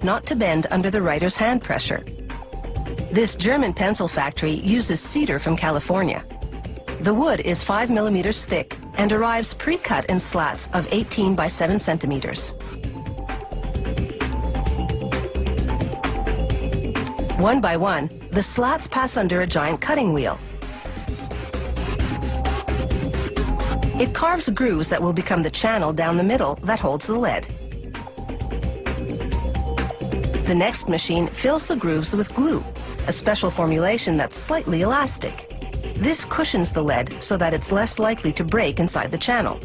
not to bend under the writer's hand pressure. This German pencil factory uses cedar from California. The wood is 5 millimeters thick and arrives pre-cut in slats of 18 by 7 centimeters. One by one, the slats pass under a giant cutting wheel. It carves grooves that will become the channel down the middle that holds the lead. The next machine fills the grooves with glue, a special formulation that's slightly elastic. This cushions the lead so that it's less likely to break inside the channel.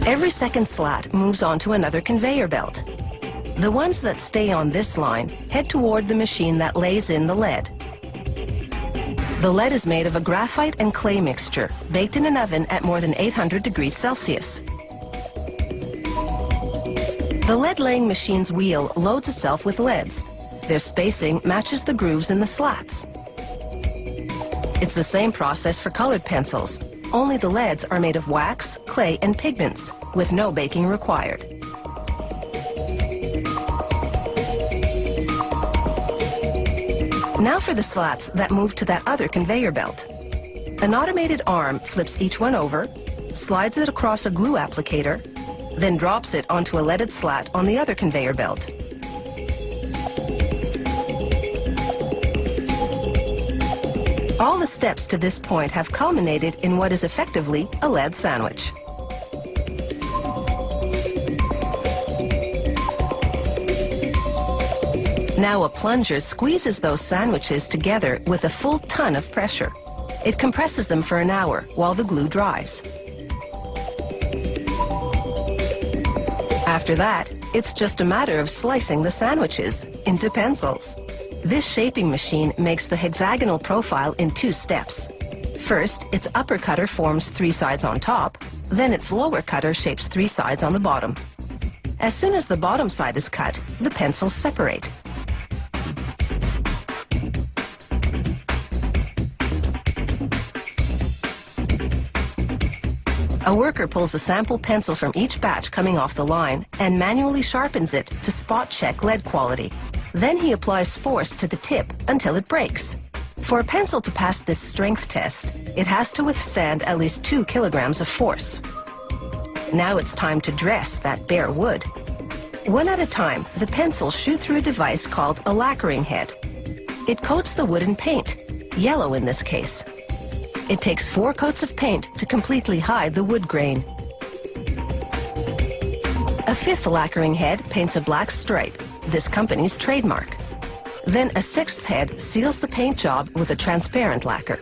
Every second slat moves on to another conveyor belt. The ones that stay on this line head toward the machine that lays in the lead. The lead is made of a graphite and clay mixture, baked in an oven at more than 800 degrees Celsius. The lead-laying machine's wheel loads itself with leads. Their spacing matches the grooves in the slats. It's the same process for colored pencils, only the leads are made of wax, clay, and pigments, with no baking required. Now for the slats that move to that other conveyor belt. An automated arm flips each one over, slides it across a glue applicator, then drops it onto a leaded slat on the other conveyor belt. All the steps to this point have culminated in what is effectively a lead sandwich. Now a plunger squeezes those sandwiches together with a full ton of pressure. It compresses them for an hour while the glue dries. After that, it's just a matter of slicing the sandwiches into pencils. This shaping machine makes the hexagonal profile in 2 steps. First, its upper cutter forms 3 sides on top, then its lower cutter shapes 3 sides on the bottom. As soon as the bottom side is cut, the pencils separate. A worker pulls a sample pencil from each batch coming off the line and manually sharpens it to spot check lead quality. Then he applies force to the tip until it breaks. For a pencil to pass this strength test, it has to withstand at least 2 kilograms of force. Now it's time to dress that bare wood. One at a time, the pencils shoot through a device called a lacquering head. It coats the wood in paint, yellow in this case. It takes 4 coats of paint to completely hide the wood grain. A 5th lacquering head paints a black stripe, this company's trademark. Then a 6th head seals the paint job with a transparent lacquer.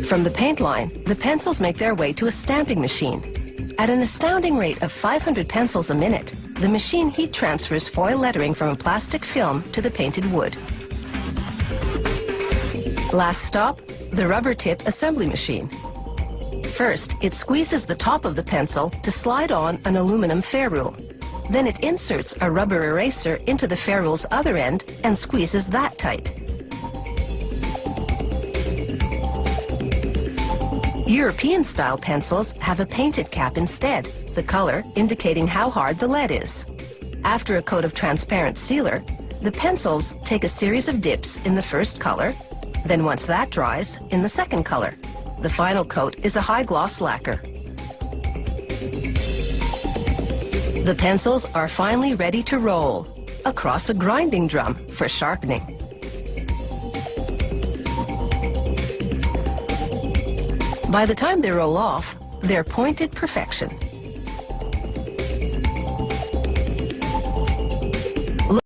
From the paint line, the pencils make their way to a stamping machine. At an astounding rate of 500 pencils a minute, the machine heat transfers foil lettering from a plastic film to the painted wood. Last stop, the rubber tip assembly machine. First, it squeezes the top of the pencil to slide on an aluminum ferrule. Then it inserts a rubber eraser into the ferrule's other end and squeezes that tight. European-style pencils have a painted cap instead, the color indicating how hard the lead is. After a coat of transparent sealer, the pencils take a series of dips in the first color, then once that dries, in the second color. The final coat is a high-gloss lacquer. The pencils are finally ready to roll across a grinding drum for sharpening. By the time they roll off, they're pointed perfection.